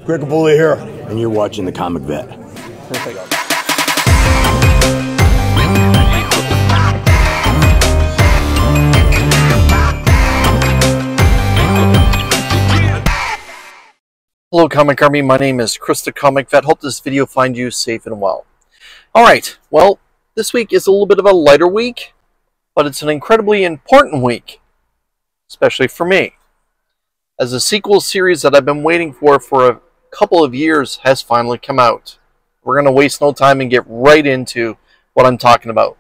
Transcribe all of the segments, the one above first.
Crickabooly here, and you're watching The Comic Vet. Perfect. Hello Comic Army, my name is Chris the Comic Vet. Hope this video finds you safe and well. Alright, well, this week is a little bit of a lighter week, but it's an incredibly important week, especially for me, as the sequel series that I've been waiting for a couple of years has finally come out. We're going to waste no time and get right into what I'm talking about.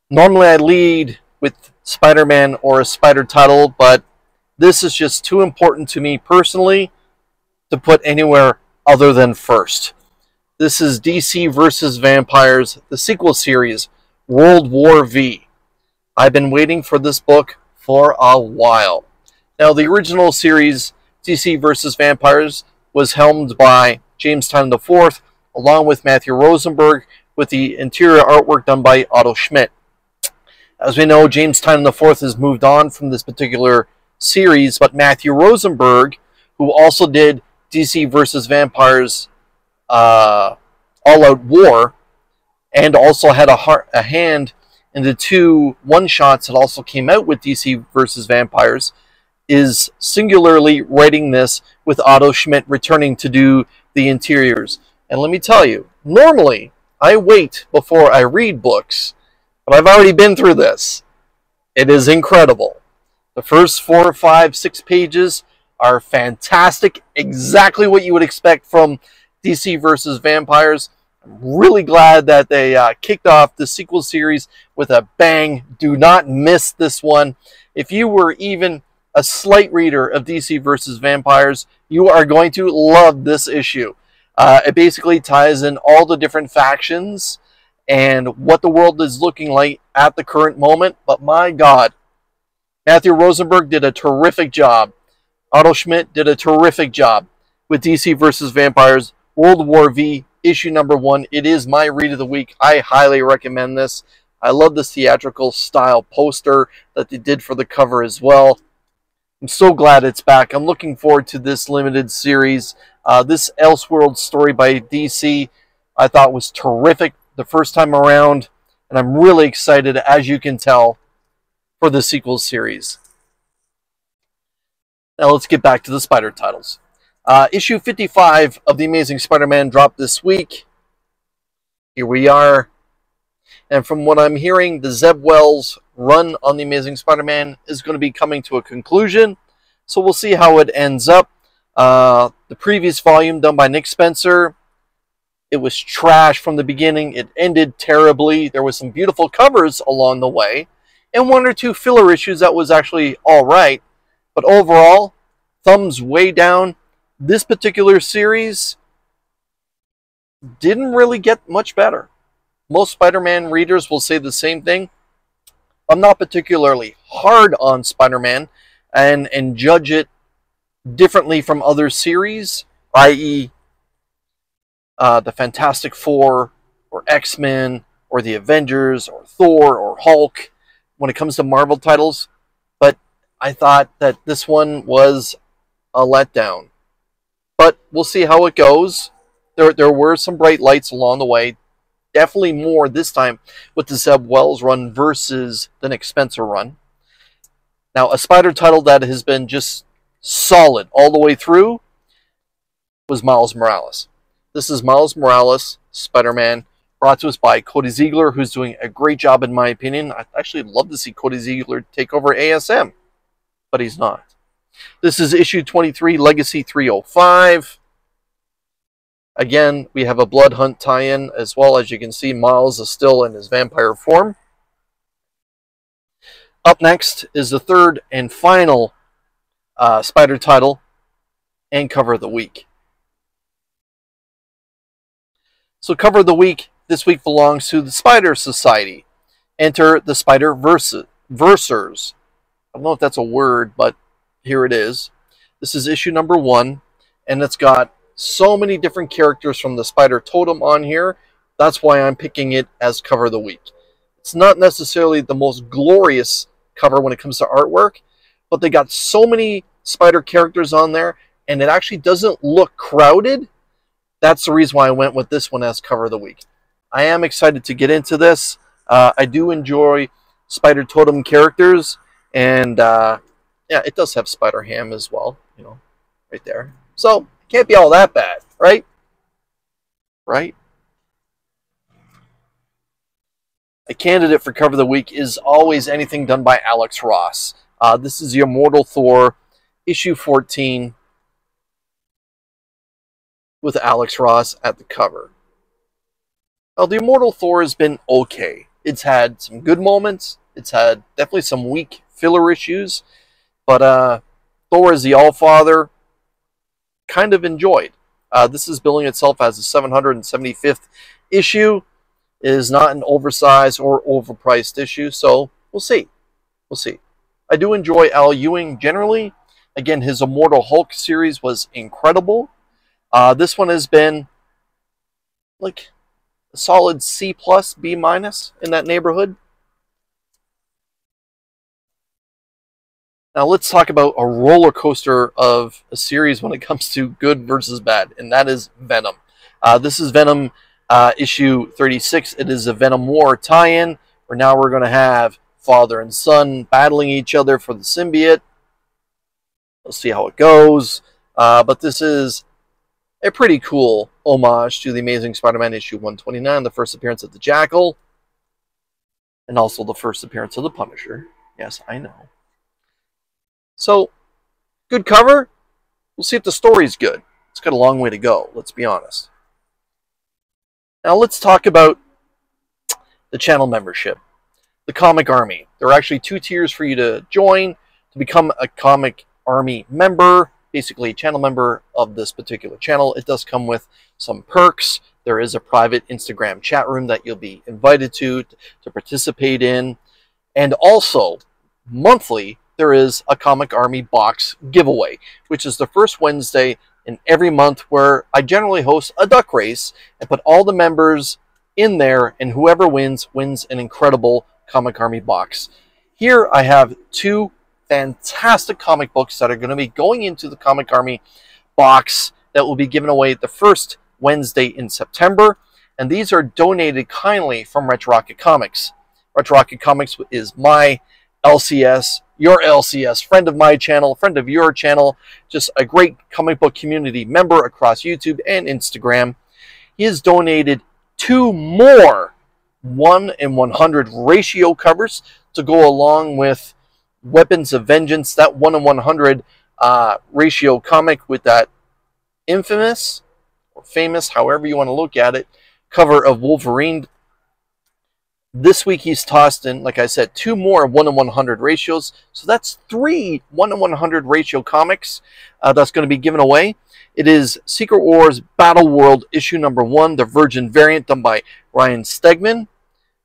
Normally I lead with Spider-Man or a Spider title, but this is just too important to me personally to put anywhere other than first. This is DC vs. Vampires, the sequel series, World War V. I've been waiting for this book for a while. Now, the original series, DC vs. Vampires, was helmed by James Tynion IV, along with Matthew Rosenberg, with the interior artwork done by Otto Schmidt. As we know, James Tynion IV has moved on from this particular series, but Matthew Rosenberg, who also did DC vs. Vampires All Out War, and also had a hand in the two one-shots that also came out with DC vs. Vampires, is singularly writing this with Otto Schmidt returning to do the interiors. And let me tell you, normally I wait before I read books, but I've already been through this. It is incredible. The first 4, 5, 6 pages are fantastic, exactly what you would expect from DC vs. Vampires. I'm really glad that they kicked off the sequel series with a bang. Do not miss this one. If you were even a slight reader of DC vs. Vampires, you are going to love this issue. It basically ties in all the different factions and what the world is looking like at the current moment. But my God, Matthew Rosenberg did a terrific job. Otto Schmidt did a terrific job with DC vs. Vampires, World War V, issue number 1. It is my read of the week. I highly recommend this. I love this theatrical style poster that they did for the cover as well. I'm so glad it's back. I'm looking forward to this limited series. This Elseworld story by DC I thought was terrific the first time around, and I'm really excited, as you can tell, for the sequel series. Now let's get back to the Spider titles. Issue 55 of The Amazing Spider-Man dropped this week. Here we are. And from what I'm hearing, the Zeb Wells run on The Amazing Spider-Man is going to be coming to a conclusion. So we'll see how it ends up. The previous volume done by Nick Spencer, it was trash from the beginning. It ended terribly. There was some beautiful covers along the way, and 1 or 2 filler issues that was actually alright. But overall, thumbs way down. This particular series didn't really get much better. Most Spider-Man readers will say the same thing. I'm not particularly hard on Spider-Man and judge it differently from other series, i.e. The Fantastic Four, or X-Men, or the Avengers, or Thor, or Hulk, when it comes to Marvel titles. But I thought that this one was a letdown. But we'll see how it goes. There were some bright lights along the way. Definitely more this time with the Zeb Wells run versus the Nick Spencer run. Now, a Spider title that has been just solid all the way through was Miles Morales. This is Miles Morales, Spider-Man, brought to us by Cody Ziegler, who's doing a great job in my opinion. I'd actually love to see Cody Ziegler take over ASM, but he's not. This is issue 23, Legacy 305. Again, we have a Blood Hunt tie-in as well. As you can see, Miles is still in his vampire form. Up next is the third and final Spider title and cover of the week. So cover of the week this week belongs to the Spider Society. Enter the Spider-Versers. I don't know if that's a word, but here it is. This is issue number 1, and it's got so many different characters from the Spider Totem on here. That's why I'm picking it as cover of the week. It's not necessarily the most glorious cover when it comes to artwork, but they got so many Spider characters on there and it actually doesn't look crowded. That's the reason why I went with this one as cover of the week. I am excited to get into this. I do enjoy Spider Totem characters, and yeah, it does have Spider Ham as well, you know, right there. So it can't be all that bad, right? Right? A candidate for cover of the week is always anything done by Alex Ross. This is the Immortal Thor, issue 14, with Alex Ross at the cover. Now, the Immortal Thor has been okay. It's had some good moments. It's had definitely some weak filler issues. But Thor is the All-Father, kind of enjoyed. This is billing itself as the 775th issue. It is not an oversized or overpriced issue, so we'll see. We'll see. I do enjoy Al Ewing generally. Again, his Immortal Hulk series was incredible. This one has been like a solid C+, B- in that neighborhood. Now let's talk about a roller coaster of a series when it comes to good versus bad, and that is Venom. This is Venom issue 36. It is a Venom War tie-in, where now we're going to have father and son battling each other for the symbiote. We'll see how it goes. But this is a pretty cool homage to the Amazing Spider-Man issue 129, the first appearance of the Jackal, and also the first appearance of the Punisher. Yes, I know. So, good cover. We'll see if the story's good. It's got a long way to go, let's be honest. Now let's talk about the channel membership. The Comic Army. There are actually 2 tiers for you to join to become a Comic Army member, basically a channel member of this particular channel. It does come with some perks. There is a private Instagram chat room that you'll be invited to participate in. And also, monthly, there is a Comic Army box giveaway, which is the first Wednesday in every month, where I generally host a duck race and put all the members in there, and whoever wins an incredible Comic Army box. Here I have 2 fantastic comic books that are going to be going into the Comic Army box that will be given away the first Wednesday in September, and these are donated kindly from Retro Rocket Comics. Retro Rocket Comics is my LCS, your LCS, friend of my channel, friend of your channel, just a great comic book community member across YouTube and Instagram. He has donated 2 more 1-in-100 ratio covers to go along with Weapons of Vengeance, that 1-in-100 ratio comic with that infamous or famous, however you want to look at it, cover of Wolverine. This week he's tossed in, like I said, 2 more 1-in-100 ratios. So that's 3 1-in-100 ratio comics that's going to be given away. It is Secret Wars Battle World issue number 1, the Virgin variant done by Ryan Stegman.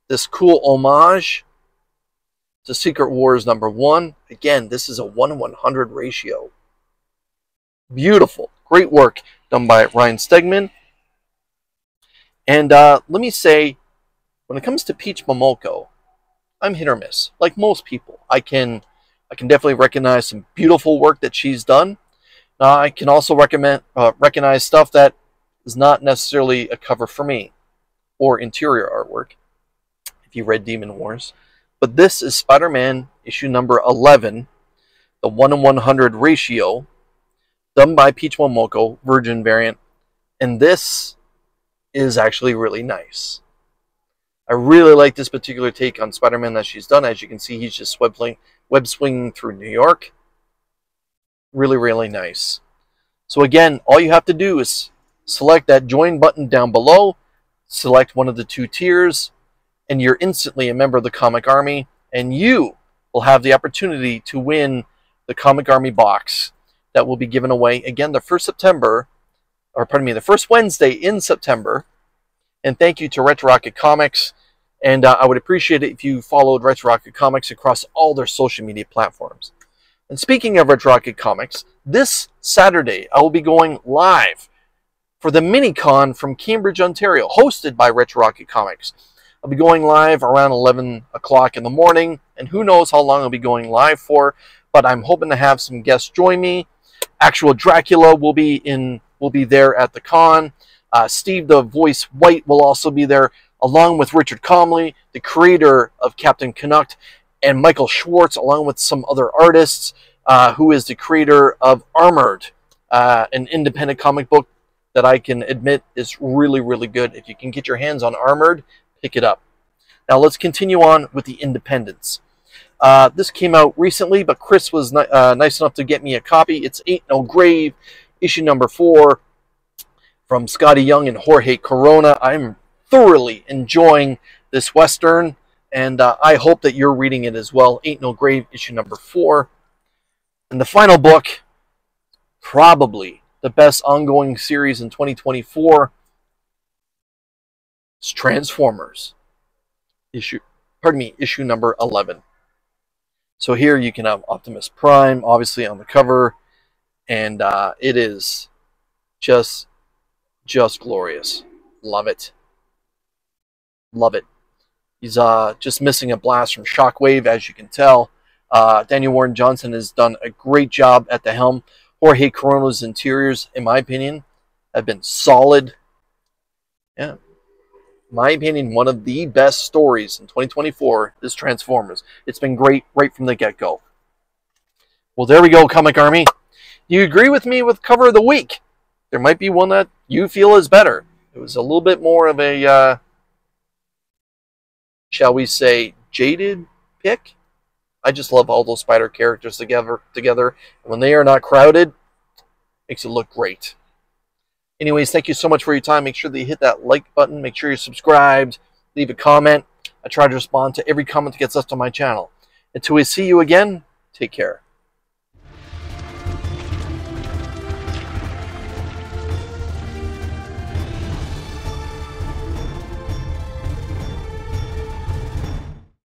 This cool homage to Secret Wars number 1. Again, this is a 1-in-100 ratio. Beautiful. Great work done by Ryan Stegman. And let me say, when it comes to Peach Momoko, I'm hit or miss. Like most people, I can definitely recognize some beautiful work that she's done. I can also recognize stuff that is not necessarily a cover for me, or interior artwork, if you read Demon Wars. But this is Spider-Man issue number 11, the 1-in-100 ratio, done by Peach Momoko, Virgin variant. And this is actually really nice. I really like this particular take on Spider-Man that she's done. As you can see, he's just web swinging through New York. Really, really nice. So again, all you have to do is select that join button down below, select one of the 2 tiers, and you're instantly a member of the Comic Army, and you will have the opportunity to win the Comic Army box that will be given away again the first Wednesday in September. And thank you to Retro Rocket Comics. And I would appreciate it if you followed Retro Rocket Comics across all their social media platforms. And speaking of Retro Rocket Comics, this Saturday I will be going live for the Mini-Con from Cambridge, Ontario, hosted by Retro Rocket Comics. I'll be going live around 11 o'clock in the morning, and who knows how long I'll be going live for, but I'm hoping to have some guests join me Actual Dracula will be there at the con. Steve the Voice White will also be there, along with Richard Comley, the creator of Captain Canuck, and Michael Schwartz, along with some other artists, who is the creator of Armored, an independent comic book that I can admit is really, really good. If you can get your hands on Armored, pick it up. Now let's continue on with the independents. This came out recently, but Chris was nice enough to get me a copy. It's Ain't No Grave, issue number 4, from Scotty Young and Jorge Corona. I'm thoroughly enjoying this Western, and I hope that you're reading it as well. Ain't No Grave, issue number 4. And the final book, probably the best ongoing series in 2024, is Transformers, issue number 11. So here you can have Optimus Prime, obviously, on the cover, and it is just glorious. Love it. Love it. He's just missing a blast from Shockwave, as you can tell. Daniel Warren Johnson has done a great job at the helm. Jorge Corona's interiors, in my opinion, have been solid. Yeah. In my opinion, one of the best stories in 2024 is Transformers. It's been great right from the get-go. Well, there we go, Comic Army. Do you agree with me with Cover of the Week? There might be one that you feel is better. It was a little bit more of a, shall we say, jaded pick. I just love all those Spider characters together. When they are not crowded, makes it look great. Anyways, thank you so much for your time. Make sure that you hit that like button. Make sure you're subscribed. Leave a comment. I try to respond to every comment that gets left on my channel. Until we see you again, take care.